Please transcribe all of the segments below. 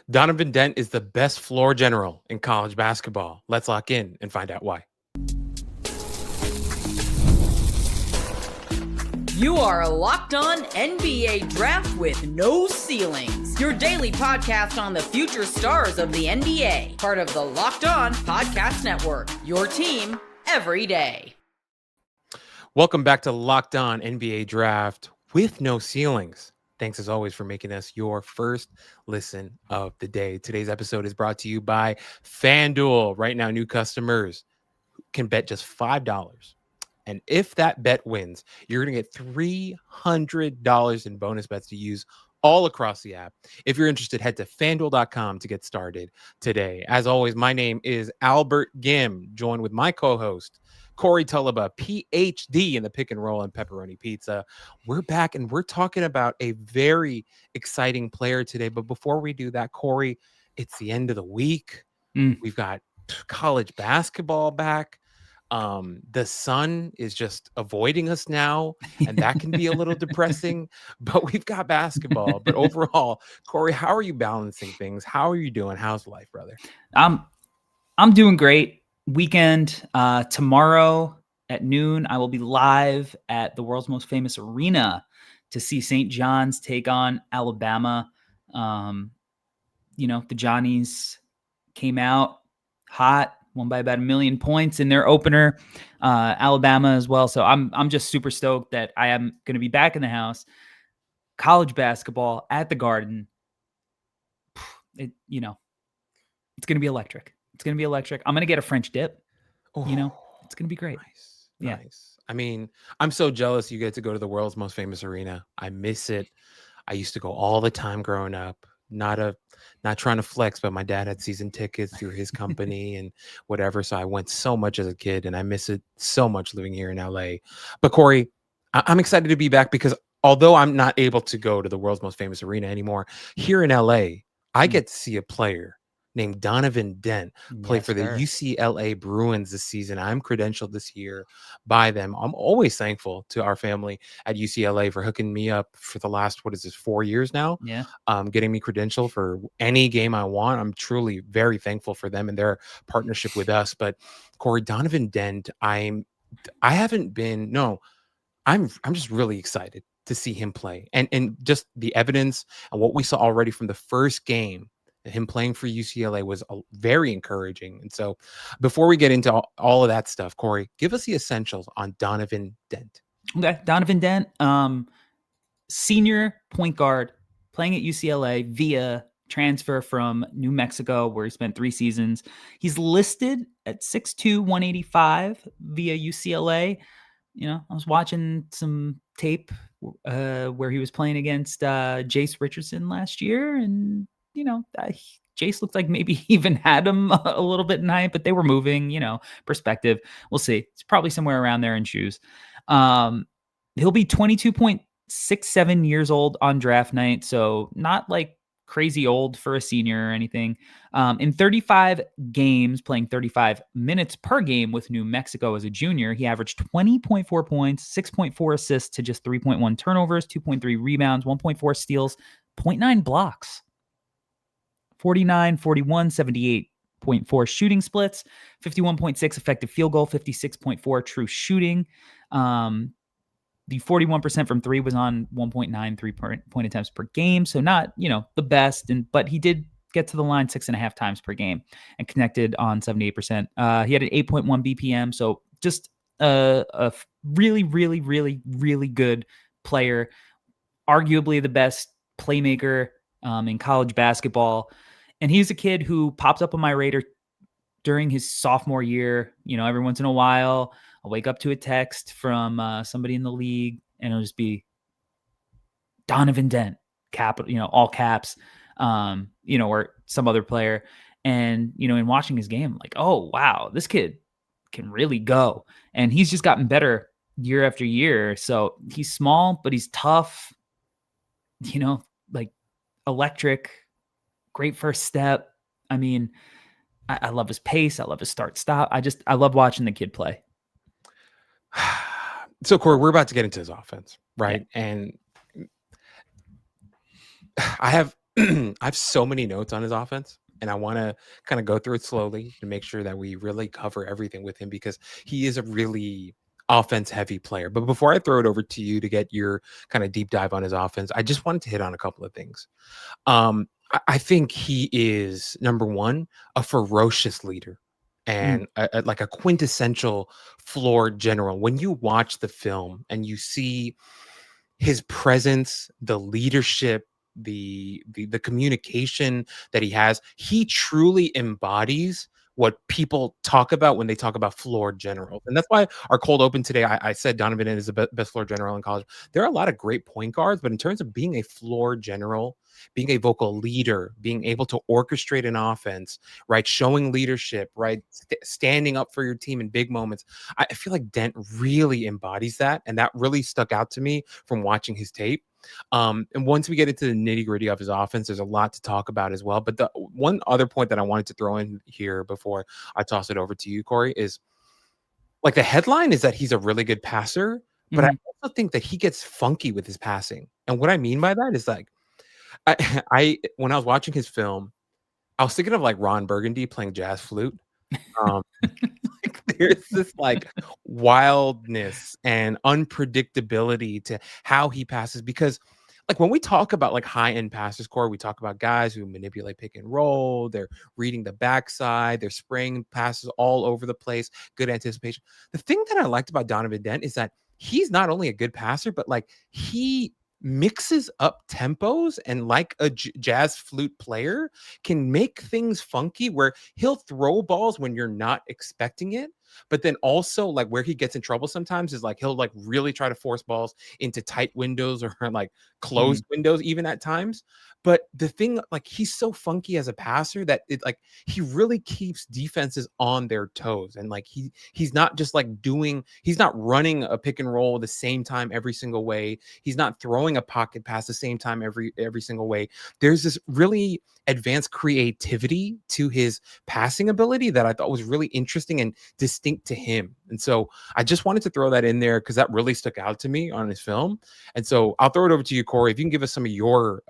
Donovan Dent is the best floor general in college basketball. Let's lock in and find out why. You are Locked On NBA Draft with no ceilings. Your daily podcast on the future stars of the NBA. Part of the Locked On Podcast Network. Your team every day. Welcome back to Locked On NBA Draft with no ceilings. Thanks as always for making us your first listen of the day. Today's episode is brought to you by FanDuel. Right now, new customers can bet just $5. And if that bet wins, you're going to get $300 in bonus bets to use all across the app. If you're interested, head to FanDuel.com to get started today. As always, my name is Albert Ghim, joined with my co-host, Corey Tulaba, PhD in the pick and roll and pepperoni pizza. We're back and we're talking about a very exciting player today. But before we do that, Corey, it's the end of the week. We've got college basketball back. The sun is just avoiding us now, and that can be a little depressing, but we've got basketball. But overall, Corey, how are you balancing things? How are you doing? How's life, brother? I'm doing great. Weekend, tomorrow at noon, I will be live at the world's most famous arena to see St. John's take on Alabama. The Johnnies came out hot, won by about 1 million points in their opener. Alabama as well. So I'm just super stoked that I am going to be back in the house. College basketball at the Garden. It's going to be electric. It's going to be electric. I'm going to get a French dip. It's going to be great. Nice. I mean, I'm so jealous you get to go to the world's most famous arena. I miss it. I used to go all the time growing up. Not trying to flex, but my dad had season tickets through his company and whatever. So I went so much as a kid, and I miss it so much living here in LA. But Corey, I'm excited to be back because although I'm not able to go to the world's most famous arena anymore, here in LA, I get to see a player named Donovan Dent play for the UCLA Bruins this season. I'm credentialed this year by them. I'm always thankful to our family at UCLA for hooking me up for the last, 4 years now? Yeah. Getting me credentialed for any game I want. I'm truly very thankful for them and their partnership with us. But Corey, Donovan Dent, I'm just really excited to see him play. And just the evidence and what we saw already from the first game, him playing for UCLA was very encouraging. And so before we get into all of that stuff, Corey, give us the essentials on Donovan Dent. Okay. Donovan Dent, senior point guard playing at UCLA via transfer from New Mexico, where he spent 3 seasons. He's listed at 6'2", 185 via UCLA. I was watching some tape where he was playing against Jace Richardson last year, and Jace looked like maybe he even had him a little bit in height, but they were moving, perspective. We'll see. It's probably somewhere around there in shoes. He'll be 22.67 years old on draft night. So not like crazy old for a senior or anything. In 35 games, playing 35 minutes per game with New Mexico as a junior, he averaged 20.4 points, 6.4 assists to just 3.1 turnovers, 2.3 rebounds, 1.4 steals, 0.9 blocks. 49, 41, 78.4 shooting splits, 51.6 effective field goal, 56.4 true shooting. The 41% from 3 was on 1.9 3-point attempts per game. So not, the best, but he did get to the line 6.5 times per game and connected on 78%. He had an 8.1 BPM. So just a really, really, really, really good player, arguably the best playmaker in college basketball. And he's a kid who popped up on my radar during his sophomore year. Every once in a while, I'll wake up to a text from somebody in the league, and it'll just be Donovan Dent, capital, all caps, or some other player. And, in watching his game, I'm like, oh, wow, this kid can really go. And he's just gotten better year after year. So he's small, but he's tough, like electric. Great first step. I mean, I love his pace. I love his start-stop. I love watching the kid play. So, Corey, we're about to get into his offense, right? Yeah. And I have I have so many notes on his offense, and I want to kind of go through it slowly to make sure that we really cover everything with him because he is a really offense heavy player. But before I throw it over to you to get your kind of deep dive on his offense, I just wanted to hit on a couple of things. I think he is number one, a ferocious leader Mm, and like a quintessential floor general. When you watch the film and you see his presence, the leadership, the communication that he has, he truly embodies what people talk about when they talk about floor generals. And that's why our cold open today, I said Donovan Dent is the best floor general in college. There are a lot of great point guards, but in terms of being a floor general, being a vocal leader, being able to orchestrate an offense, right? Showing leadership, right? Standing up for your team in big moments. I feel like Dent really embodies that. And that really stuck out to me from watching his tape. And once we get into the nitty gritty of his offense, there's a lot to talk about as well. But the one other point that I wanted to throw in here before I toss it over to you, Corey, is like the headline is that he's a really good passer, but I mhm. also think that he gets funky with his passing. And what I mean by that is like, I when I was watching his film, I was thinking of like Ron Burgundy playing jazz flute. Um, like there's this like wildness and unpredictability to how he passes because like when we talk about like high-end passes core, we talk about guys who manipulate pick and roll, they're reading the backside, they're spraying passes all over the place, good anticipation. The thing that I liked about Donovan Dent is that he's not only a good passer, but like he mixes up tempos and like a jazz flute player can make things funky where he'll throw balls when you're not expecting it, but then also like where he gets in trouble sometimes is like he'll like really try to force balls into tight windows or like closed Mm, windows even at times. But the thing, like he's so funky as a passer that it like he really keeps defenses on their toes. And like he's not just like he's not running a pick and roll the same time every single way. He's not throwing a pocket pass the same time every single way. There's this really advanced creativity to his passing ability that I thought was really interesting and distinct to him. And so I just wanted to throw that in there because that really stuck out to me on his film. And so I'll throw it over to you, Corey. If you can give us some of your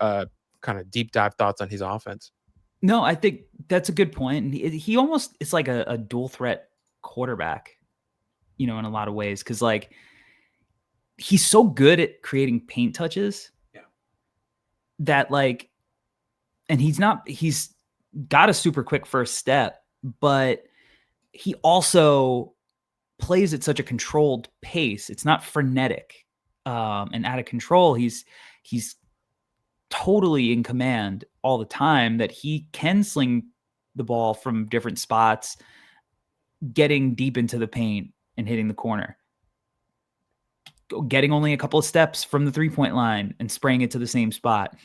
kind of deep dive thoughts on his offense. no, I think that's a good point. And he almost it's like a dual threat quarterback, in a lot of ways, because like he's so good at creating paint touches Yeah. that like, and he's got a super quick first step, but he also plays at such a controlled pace. It's not frenetic and out of control. He's totally in command all the time that he can sling the ball from different spots, getting deep into the paint and hitting the corner, getting only a couple of steps from the 3-point line and spraying it to the same spot.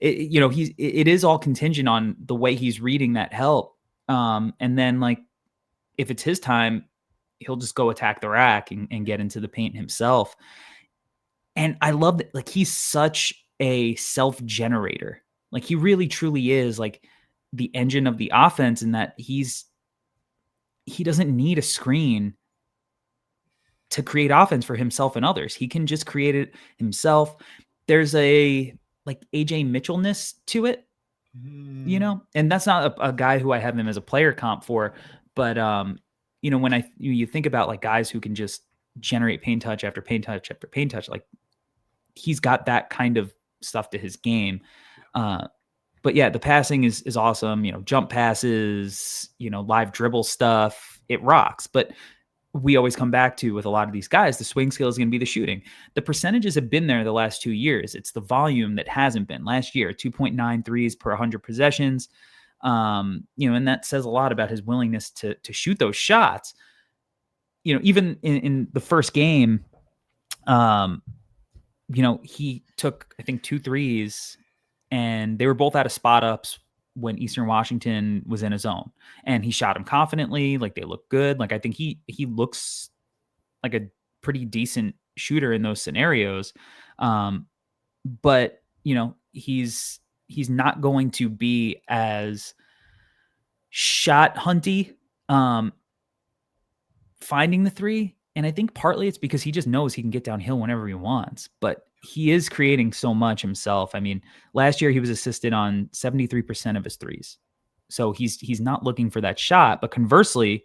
It is all contingent on the way he's reading that help. And then like, if it's his time, he'll just go attack the rack and get into the paint himself. And I love that. Like he's such a self-generator. Like he really truly is like the engine of the offense in that he doesn't need a screen to create offense for himself and others. He can just create it himself. There's a like AJ Mitchellness to it, and that's not a guy who I have him as a player comp for, but when you think about like guys who can just generate paint touch after paint touch after paint touch, like he's got that kind of stuff to his game. But yeah, the passing is awesome. Jump passes, live dribble stuff. It rocks. But we always come back to with a lot of these guys, the swing skill is going to be the shooting. The percentages have been there the last 2 years. It's the volume that hasn't been. Last year, 2.9 threes per 100 possessions. And that says a lot about his willingness to shoot those shots. Even in the first game, he took, I think, 2 threes, and they were both out of spot ups when Eastern Washington was in a zone, and he shot them confidently. Like they look good. Like I think he looks like a pretty decent shooter in those scenarios. But he's not going to be as shot hunty finding the three. And I think partly it's because he just knows he can get downhill whenever he wants, but he is creating so much himself. I mean, last year he was assisted on 73% of his threes. So he's not looking for that shot, but conversely,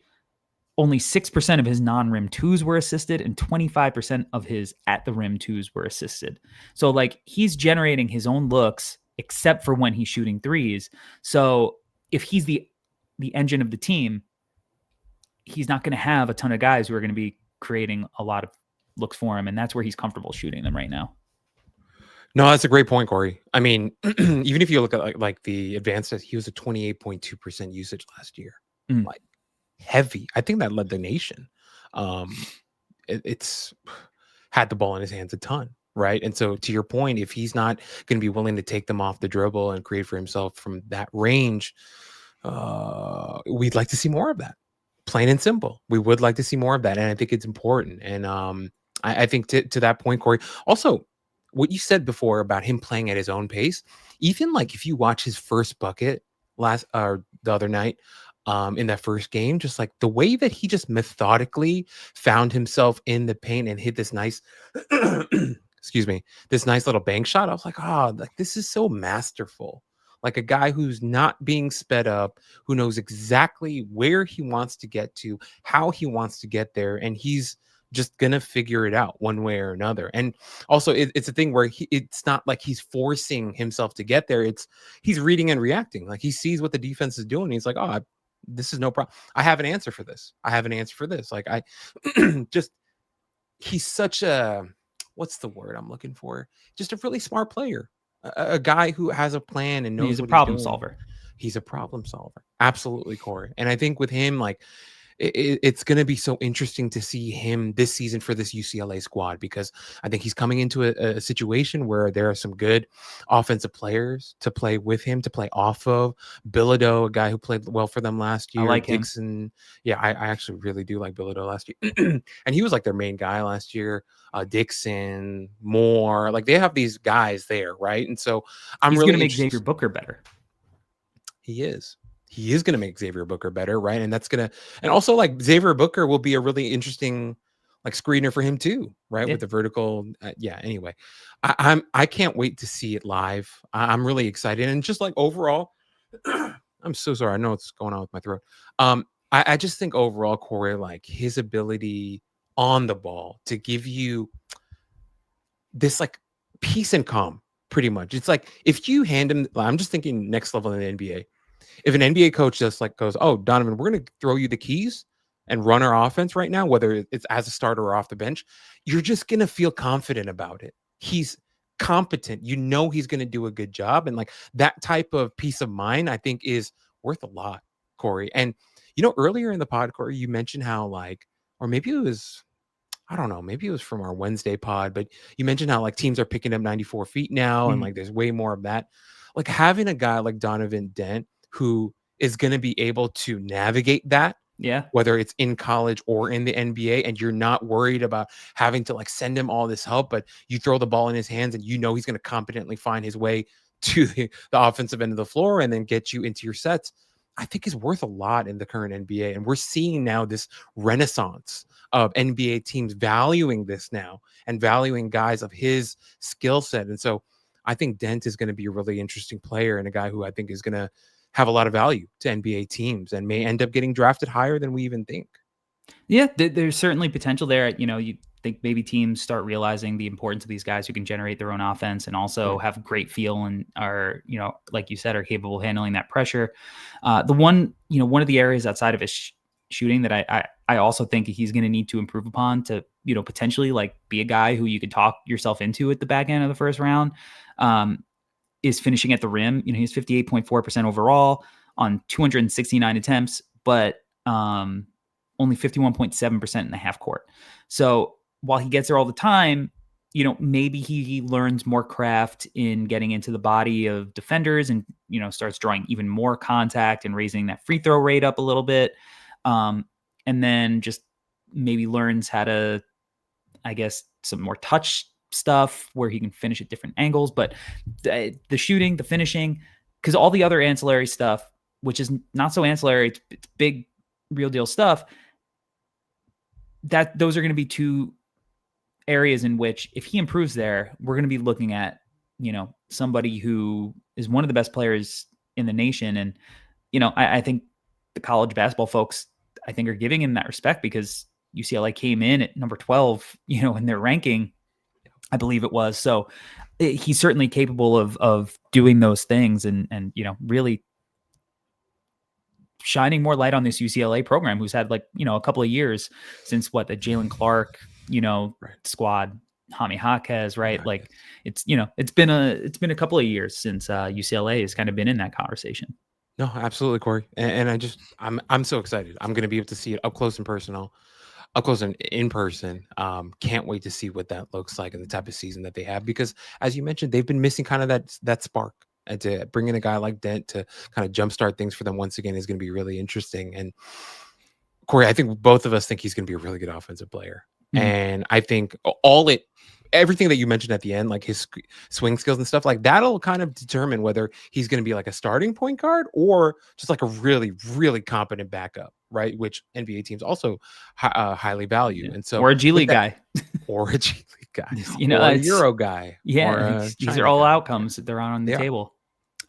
only 6% of his non-rim twos were assisted and 25% of his at the rim twos were assisted. So like he's generating his own looks except for when he's shooting threes. So if he's the engine of the team, he's not going to have a ton of guys who are going to be creating a lot of looks for him, and that's where he's comfortable shooting them right now. No, that's a great point, Corey. I mean, even if you look at like the advanced, he was a 28.2% usage last year. Like heavy. I think that led the nation. It's had the ball in his hands a ton, right? And so to your point, if he's not going to be willing to take them off the dribble and create for himself from that range, we'd like to see more of that. Plain and simple. We would like to see more of that. And I think it's important. And I think to that point, Corey, also what you said before about him playing at his own pace, even like if you watch his first bucket the other night, in that first game, just like the way that he just methodically found himself in the paint and hit this nice, excuse me, this nice little bank shot. I was like, oh, like this is so masterful. Like a guy who's not being sped up, who knows exactly where he wants to get to, how he wants to get there, and he's just gonna figure it out one way or another. And also, it's a thing where it's not like he's forcing himself to get there. He's reading and reacting. Like he sees what the defense is doing. He's like, oh, this is no problem. I have an answer for this. I have an answer for this. Like I just, he's such a, what's the word I'm looking for? Just a really smart player, a guy who has a plan and knows he's a what problem he's doing. solver. He's a problem solver. Absolutely, Corey. And I think with him, like it's going to be so interesting to see him this season for this UCLA squad, because I think he's coming into a situation where there are some good offensive players to play with him, to play off of. Bilodeau, a guy who played well for them last year. I like him. Dixon. Yeah, I actually really do like Bilodeau last year. And he was like their main guy last year. Dixon, Moore, like they have these guys there, right? And so he's really going to make Xavier Booker better. He is going to make Xavier Booker better, right? And that's going to, and also like Xavier Booker will be a really interesting like screener for him too, right? Yeah. With the vertical. Anyway, I can't wait to see it live. I'm really excited. And just like overall, I'm so sorry. I know what's going on with my throat. I just think overall, Corey, like his ability on the ball to give you this like peace and calm, pretty much. It's like if you hand him, I'm just thinking next level in the NBA. If an NBA coach just like goes, oh, Donovan, we're going to throw you the keys and run our offense right now, whether it's as a starter or off the bench, you're just going to feel confident about it. He's competent. You know he's going to do a good job. And like that type of peace of mind, I think is worth a lot, Corey. And, you know, earlier in the pod, Corey, you mentioned how like, or maybe it was, I don't know, maybe it was from our Wednesday pod, but you mentioned how like teams are picking up 94 feet now. And like there's way more of that. Like having a guy like Donovan Dent, who is going to be able to navigate that, whether it's in college or in the NBA, and you're not worried about having to like send him all this help, but you throw the ball in his hands and you know he's going to competently find his way to the offensive end of the floor and then get you into your sets, I think is worth a lot in the current NBA. And we're seeing now this renaissance of NBA teams valuing this now and valuing guys of his skill set. And so I think Dent is going to be a really interesting player and a guy who I think is going to have a lot of value to NBA teams and may end up getting drafted higher than we even think. Yeah, there's certainly potential there. You know, you think maybe teams start realizing the importance of these guys who can generate their own offense and also have great feel and are, you know, like you said, are capable of handling that pressure. One of the areas outside of his shooting that I also think he's going to need to improve upon to, you know, potentially like be a guy who you could talk yourself into at the back end of the first round, is finishing at the rim. You know, he's 58.4% overall on 269 attempts, but only 51.7% in the half court. So while he gets there all the time, you know, maybe he learns more craft in getting into the body of defenders and, you know, starts drawing even more contact and raising that free throw rate up a little bit. And then just maybe learns how to, I guess, some more touch stuff where he can finish at different angles, but the shooting, the finishing, because all the other ancillary stuff, which is not so ancillary, it's big, real deal stuff, that those are going to be two areas in which if he improves there, we're going to be looking at, somebody who is one of the best players in the nation. And, I think the college basketball folks, I think, are giving him that respect because UCLA came in at number 12, in their ranking, I believe it was. So he's certainly capable of doing those things and really shining more light on this UCLA program, who's had a couple of years since the Jalen Clark, squad, Jaime Jaquez, right? Like it's been a couple of years since UCLA has kind of been in that conversation. No, absolutely, Corey. And I'm so excited. I'm going to be able to see it up close and personal. Up close and in person. Can't wait to see what that looks like and the type of season that they have, because as you mentioned, they've been missing kind of that spark, and to bring in a guy like Dent to kind of jumpstart things for them once again is going to be really interesting. And Corey, I think both of us think he's going to be a really good offensive player. Mm-hmm. And I think everything that you mentioned at the end, like his swing skills and stuff, like that'll kind of determine whether he's going to be like a starting point guard or just like a really, really competent backup, right? Which NBA teams also highly value. Yeah. And so, or a G League guy, or a G League guy, or a Euro guy. Yeah, these are all outcomes that they're on the table.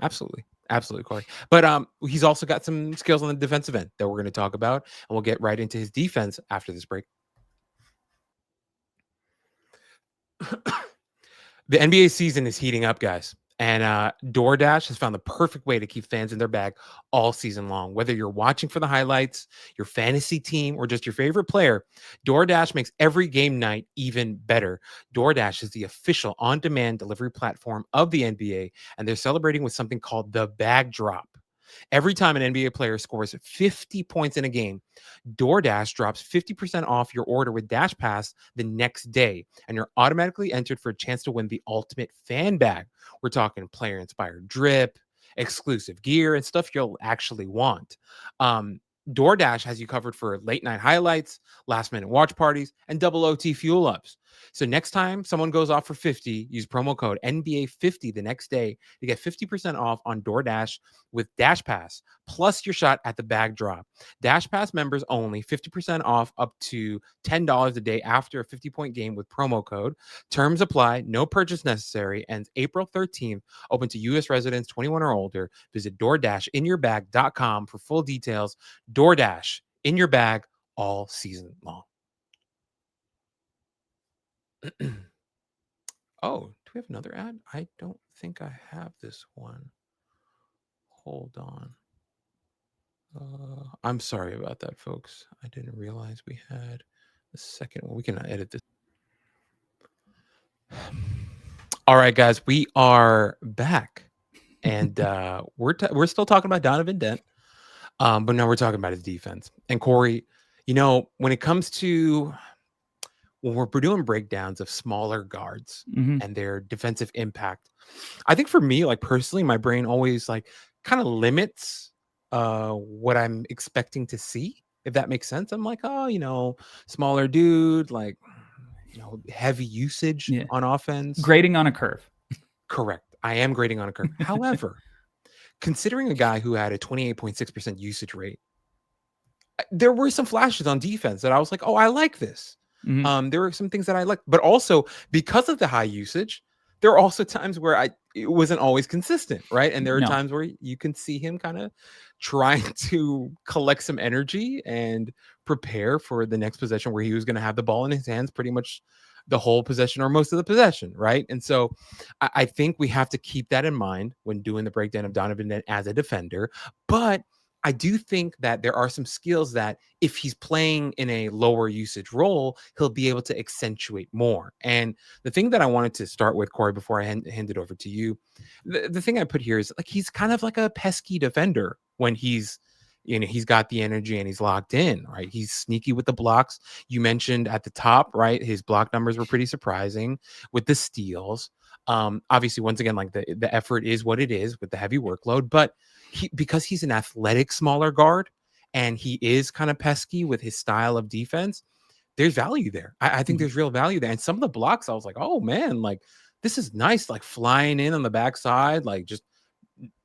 Absolutely. Absolutely, Corey. But he's also got some skills on the defensive end that we're going to talk about, and we'll get right into his defense after this break. The NBA season is heating up, guys. And DoorDash has found the perfect way to keep fans in their bag all season long. Whether you're watching for the highlights, your fantasy team, or just your favorite player, DoorDash makes every game night even better. DoorDash is the official on-demand delivery platform of the NBA, and they're celebrating with something called the Bag Drop. Every time an NBA player scores 50 points in a game, DoorDash drops 50% off your order with Dash Pass the next day, and you're automatically entered for a chance to win the ultimate fan bag. We're talking player-inspired drip, exclusive gear, and stuff you'll actually want. DoorDash has you covered for late night highlights, last minute watch parties, and double OT fuel ups. So next time someone goes off for 50, use promo code NBA50 the next day to get 50% off on DoorDash with Dash Pass, plus your shot at the bag drop. Dash Pass members only, 50% off up to $10 a day after a 50-point game with promo code. Terms apply, no purchase necessary, ends April 13th, open to U.S. residents 21 or older. Visit DoorDashInYourBag.com for full details. DoorDash, in your bag all season long. Oh, do we have another ad? I don't think I have this one. Hold on. I'm sorry about that, folks. I didn't realize we had the second one. We can edit this. All right, guys, we are back, and we're still talking about Donovan Dent, but now we're talking about his defense. And Corey, when it comes to when we're doing breakdowns of smaller guards and their defensive impact, I think for me, like personally, my brain always like kind of limits what I'm expecting to see, if that makes sense. I'm like, smaller dude, like, heavy usage on offense. Grading on a curve. Correct. I am grading on a curve. However, considering a guy who had a 28.6% usage rate, there were some flashes on defense that I was like, oh, I like this. There were some things that I liked, but also because of the high usage, there are also times where it wasn't always consistent, right? And there are times where you can see him kind of trying to collect some energy and prepare for the next possession where he was going to have the ball in his hands pretty much the whole possession or most of the possession, right? And so I think we have to keep that in mind when doing the breakdown of Donovan Dent as a defender. But I do think that there are some skills that if he's playing in a lower usage role, he'll be able to accentuate more. And the thing that I wanted to start with, Corey, before I hand it over to you, the thing I put here is like he's kind of like a pesky defender when he's got the energy and he's locked in, right? He's sneaky with the blocks. You mentioned at the top, right? His block numbers were pretty surprising with the steals. Obviously, once again, like the effort is what it is with the heavy workload, but because he's an athletic smaller guard and he is kind of pesky with his style of defense, there's value there. I think there's real value there. And some of the blocks, I was like, oh man, like this is nice, like flying in on the backside, like just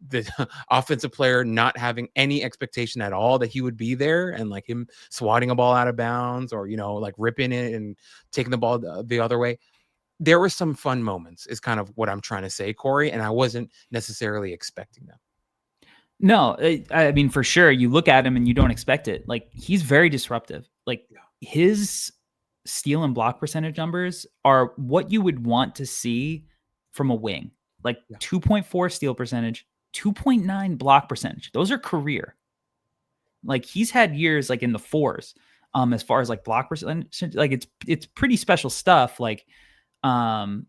the offensive player not having any expectation at all that he would be there, and like him swatting a ball out of bounds, or like ripping it and taking the ball the other way. There were some fun moments, is kind of what I'm trying to say, Corey, and I wasn't necessarily expecting them. No, I mean, for sure, you look at him and you don't expect it. Like, he's very disruptive. Like, his steal and block percentage numbers are what you would want to see from a wing. Like 2.4 steal percentage, 2.9 block percentage. Those are career. Like, he's had years like in the fours, as far as like block percentage. Like, it's pretty special stuff. Like, almost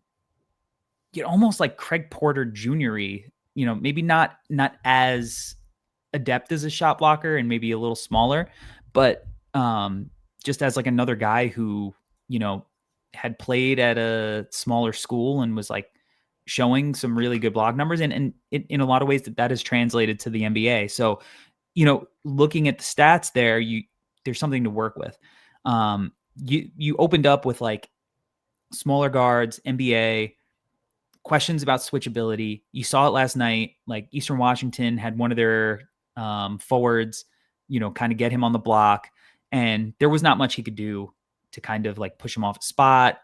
like Craig Porter Jr.-y, maybe not as adept as a shot blocker and maybe a little smaller, but just as like another guy who, had played at a smaller school and was like showing some really good block numbers. And in a lot of ways that has translated to the NBA. So, looking at the stats there, there's something to work with. You opened up with like smaller guards, NBA, questions about switchability. You saw it last night. Like, Eastern Washington had one of their forwards, kind of get him on the block, and there was not much he could do to kind of like push him off a spot.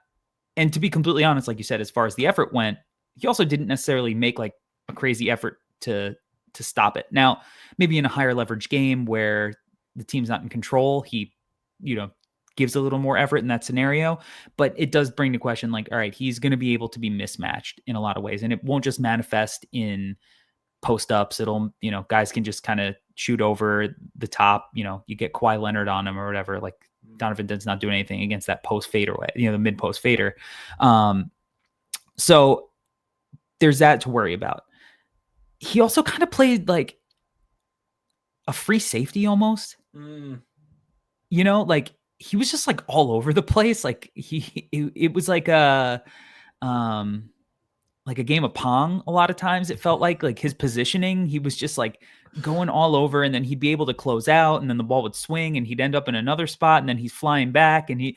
And to be completely honest, like you said, as far as the effort went, he also didn't necessarily make like a crazy effort to stop it. Now, maybe in a higher leverage game where the team's not in control, he, gives a little more effort in that scenario, but it does bring the question, like, all right, he's going to be able to be mismatched in a lot of ways. And it won't just manifest in post ups. It'll, guys can just kind of shoot over the top, you get Kawhi Leonard on him or whatever. Like, Donovan Dent's not doing anything against that post fadeaway, the mid post fader. So there's that to worry about. He also kind of played like a free safety almost, like, he was just like all over the place. Like, it was like a game of Pong. A lot of times it felt like his positioning, he was just like going all over, and then he'd be able to close out, and then the ball would swing and he'd end up in another spot, and then he's flying back, and it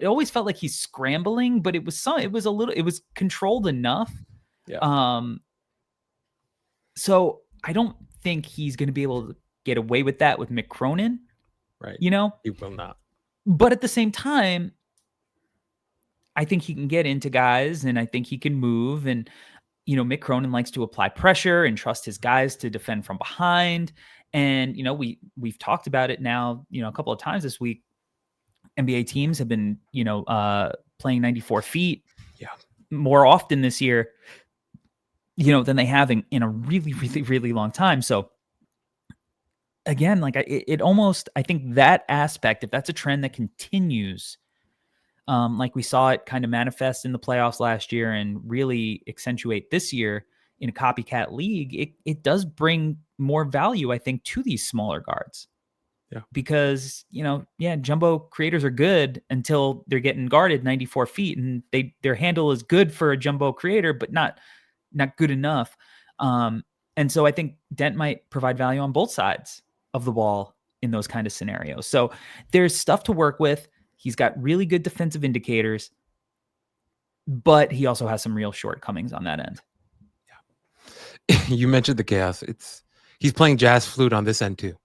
always felt like he's scrambling, but it was controlled enough. Yeah. So I don't think he's going to be able to get away with that with Mick Cronin. Right. He will not. But at the same time, I think he can get into guys, and I think he can move. And, Mick Cronin likes to apply pressure and trust his guys to defend from behind. And, we've talked about it now, a couple of times this week. NBA teams have been, playing 94 feet more often this year, than they have in a really, really, really long time. So, again, like it almost, I think that aspect, if that's a trend that continues, like we saw it kind of manifest in the playoffs last year and really accentuate this year in a copycat league, it does bring more value, I think, to these smaller guards. Yeah. Because, jumbo creators are good until they're getting guarded 94 feet, and their handle is good for a jumbo creator, but not good enough. And so I think Dent might provide value on both sides of the ball in those kind of scenarios. So there's stuff to work with. He's got really good defensive indicators, but he also has some real shortcomings on that end. Yeah. You mentioned the chaos. He's playing jazz flute on this end too.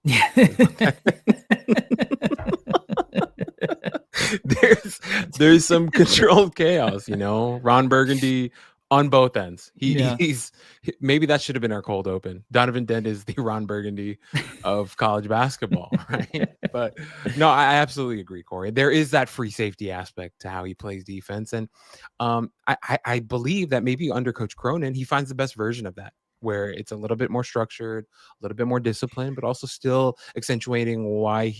There's some controlled chaos, Ron Burgundy on both ends. He's maybe that should have been our cold open. Donovan Dent is the Ron Burgundy of college basketball, right? But no, I absolutely agree, Corey. There is that free safety aspect to how he plays defense, and I believe that maybe under Coach Cronin, he finds the best version of that, where it's a little bit more structured, a little bit more disciplined, but also still accentuating why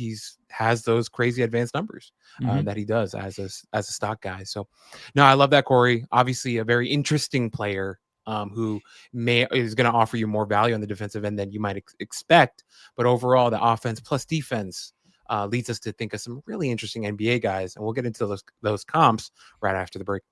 has those crazy advanced numbers that he does as a stock guy. So, no, I love that, Corey. Obviously, a very interesting player who is going to offer you more value on the defensive end than you might expect. But overall, the offense plus defense leads us to think of some really interesting NBA guys, and we'll get into those comps right after the break.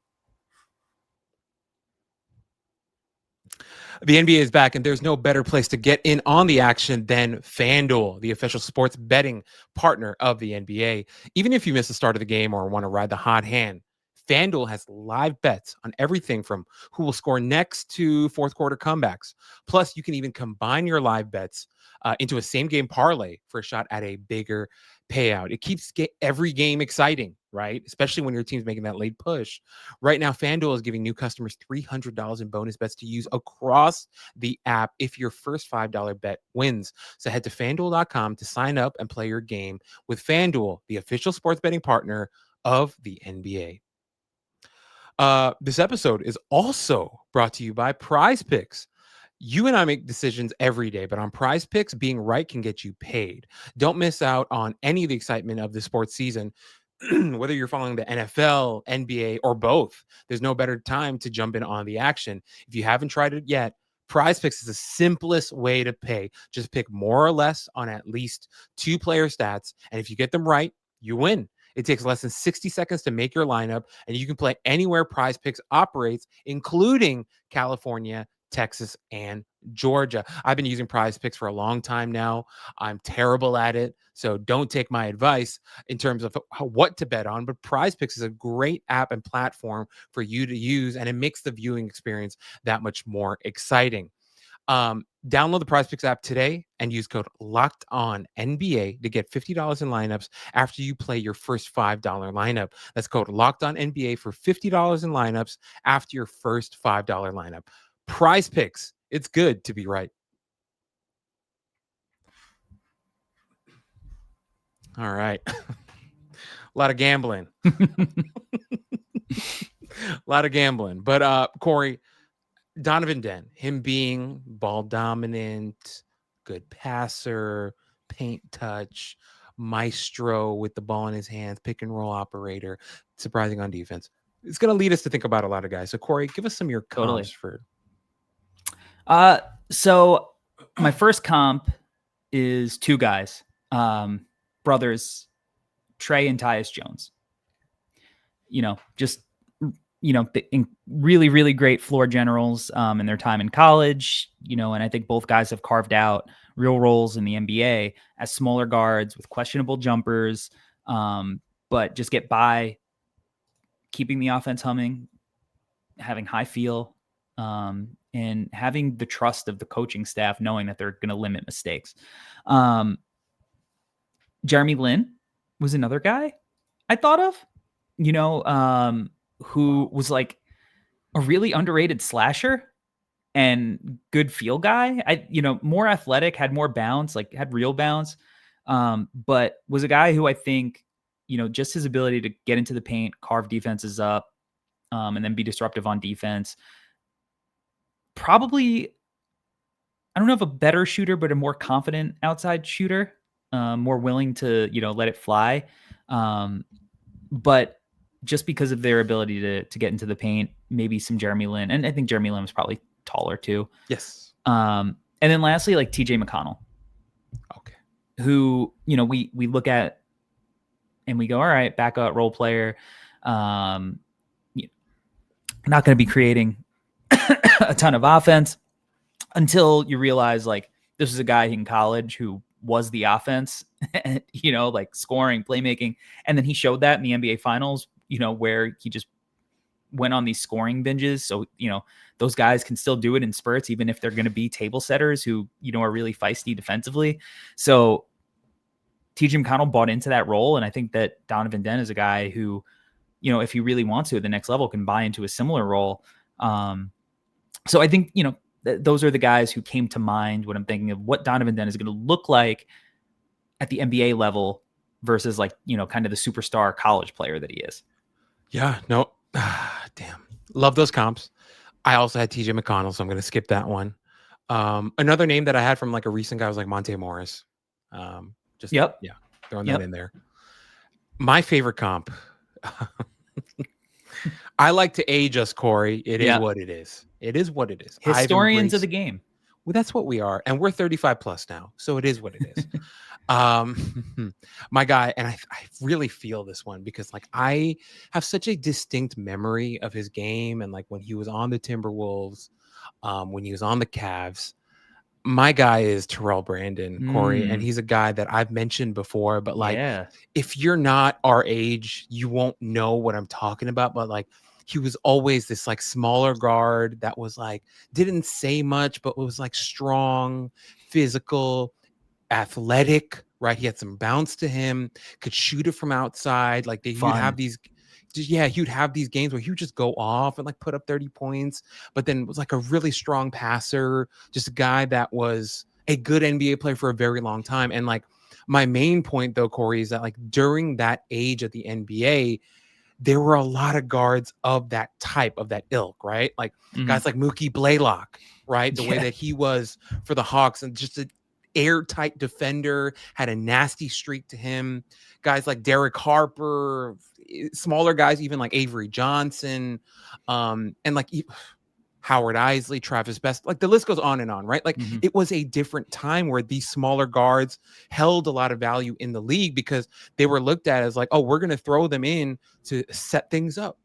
The NBA is back, and there's no better place to get in on the action than FanDuel, the official sports betting partner of the NBA. Even if you miss the start of the game or want to ride the hot hand, FanDuel has live bets on everything from who will score next to fourth quarter comebacks. Plus, you can even combine your live bets into a same game parlay for a shot at a bigger payout. It keeps every game exciting, right? Especially when your team's making that late push. Right now, FanDuel is giving new customers $300 in bonus bets to use across the app if your first $5 bet wins. So head to FanDuel.com to sign up and play your game with FanDuel, the official sports betting partner of the NBA. This episode is also brought to you by Prize Picks. You and I make decisions every day, but on Prize Picks, being right can get you paid. Don't miss out on any of the excitement of the sports season. Whether you're following the NFL, NBA, or both, there's no better time to jump in on the action. If you haven't tried it yet, Prize Picks is the simplest way to pay. Just pick more or less on at least 2 player stats, and if you get them right, you win. It takes less than 60 seconds to make your lineup, and you can play anywhere Prize Picks operates, including California, Texas, and Georgia. I've been using Prize Picks for a long time now. I'm terrible at it, so don't take my advice in terms of what to bet on, but Prize Picks is a great app and platform for you to use, and it makes the viewing experience that much more exciting. Download the Prize Picks app today and use code LOCKEDONNBA to get $50 in lineups after you play your first $5 lineup. That's code LOCKEDONNBA for $50 in lineups after your first $5 lineup. Prize Picks. It's good to be right. All right. A lot of gambling. But Corey, Donovan Dent, him being ball dominant, good passer, paint touch, maestro with the ball in his hands, pick and roll operator, surprising on defense. It's going to lead us to think about a lot of guys. So Corey, give us some of your comps for. So my first comp is 2 guys, brothers, Trey and Tyus Jones. Just really, really great floor generals in their time in college, and I think both guys have carved out real roles in the NBA as smaller guards with questionable jumpers, but just get by, keeping the offense humming, having high feel, and having the trust of the coaching staff, knowing that they're going to limit mistakes. Jeremy Lin was another guy I thought of, who was like a really underrated slasher and good feel guy. More athletic, had more bounce, had real bounce, but was a guy who I think, just his ability to get into the paint, carve defenses up, and then be disruptive on defense. Probably, I don't know if a better shooter, but a more confident outside shooter, more willing to, let it fly. But just because of their ability to get into the paint, maybe some Jeremy Lin. And I think Jeremy Lin was probably taller too. Yes. And then lastly, TJ McConnell. Okay. Who, we look at and we go, all right, backup role player. Not going to be creating a ton of offense until you realize this is a guy in college who was the offense, scoring, playmaking. And then he showed that in the NBA finals, where he just went on these scoring binges. So, those guys can still do it in spurts, even if they're going to be table setters who, are really feisty defensively. So TJ McConnell bought into that role. And I think that Donovan Dent is a guy who, if he really wants to at the next level, can buy into a similar role. So I think, those are the guys who came to mind when I'm thinking of what Donovan Dent is going to look like at the NBA level versus kind of the superstar college player that he is. Yeah, no, damn. Love those comps. I also had TJ McConnell, so I'm going to skip that one. Another name that I had from a recent guy was Monte Morris. Throwing that in there. My favorite comp. I like to age us, Corey. It is what it is. It is what it is. Historians of the game. Well, that's what we are. And we're 35 plus now. So it is what it is. My guy, and I really feel this one because I have such a distinct memory of his game and when he was on the Timberwolves, when he was on the Cavs. My guy is Terrell Brandon, Corey, and Mm, he's a guy that I've mentioned before, but like, yeah. if you're not our age, you won't know what I'm talking about. But like, he was always this like smaller guard that was like, didn't say much, but was like strong, physical, athletic, right? He had some bounce to him, could shoot it from outside. Like you'd have Fun. he'd have these games where he would just go off and like put up 30 points, but then was like a really strong passer, just a guy that was a good NBA player for a very long time. And like my main point though, Corey, is that like during that age of the NBA, there were a lot of guards of that type, of that ilk, right? Like Mhm. guys like Mookie Blaylock, right? The way Yeah. that he was for the Hawks, and just an airtight defender, had a nasty streak to him. Guys like Derek Harper, smaller guys, even like Avery Johnson, and like Howard Isley, Travis Best, like the list goes on and on, right? Like Mhm. it was a different time where these smaller guards held a lot of value in the league because they were looked at as like, oh, we're going to throw them in to set things up.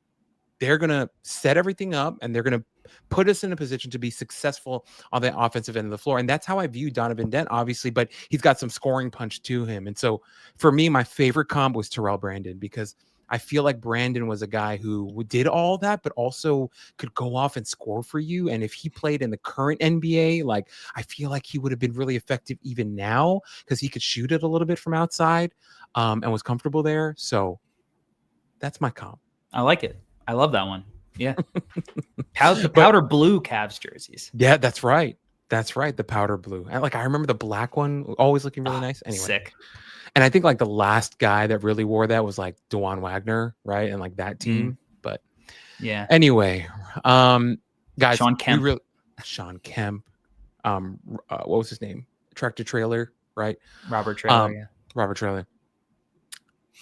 They're going to set everything up and they're going to put us in a position to be successful on the offensive end of the floor. And that's how I view Donovan Dent, obviously, but he's got some scoring punch to him. And so for me, my favorite comp was Terrell Brandon, because I feel like Brandon was a guy who did all that, but also could go off and score for you. And if he played in the current NBA, like I feel like he would have been really effective even now because he could shoot it a little bit from outside, and was comfortable there. So that's my comp. I like it. I love that one. Yeah. The But powder blue Cavs jerseys. yeah, that's right. That's right. The powder blue. And like I remember the black one always looking really nice. Anyway. Sick. And I think like the last guy that really wore that was like DeJuan Wagner, right? And like that team. But Yeah. anyway, guys, Sean Kemp. Sean Kemp. What was his name? Tractor Trailer, right? Robert Trailer. Yeah. Robert Trailer.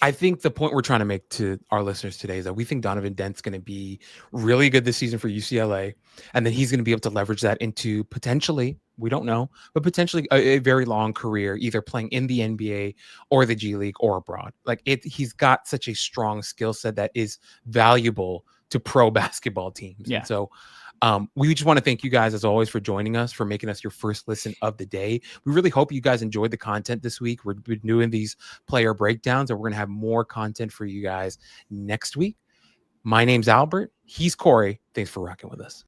I think the point we're trying to make to our listeners today is that we think Donovan Dent's going to be really good this season for UCLA, and then he's going to be able to leverage that into potentially, we don't know, but potentially a very long career, either playing in the NBA or the G League or abroad. Like he's got such a strong skill set that is valuable to pro basketball teams. Yeah. And so we just want to thank you guys, as always, for joining us, for making us your first listen of the day. We really hope you guys enjoyed the content this week. We're doing these player breakdowns, and we're going to have more content for you guys next week. My name's Albert. He's Corey. Thanks for rocking with us.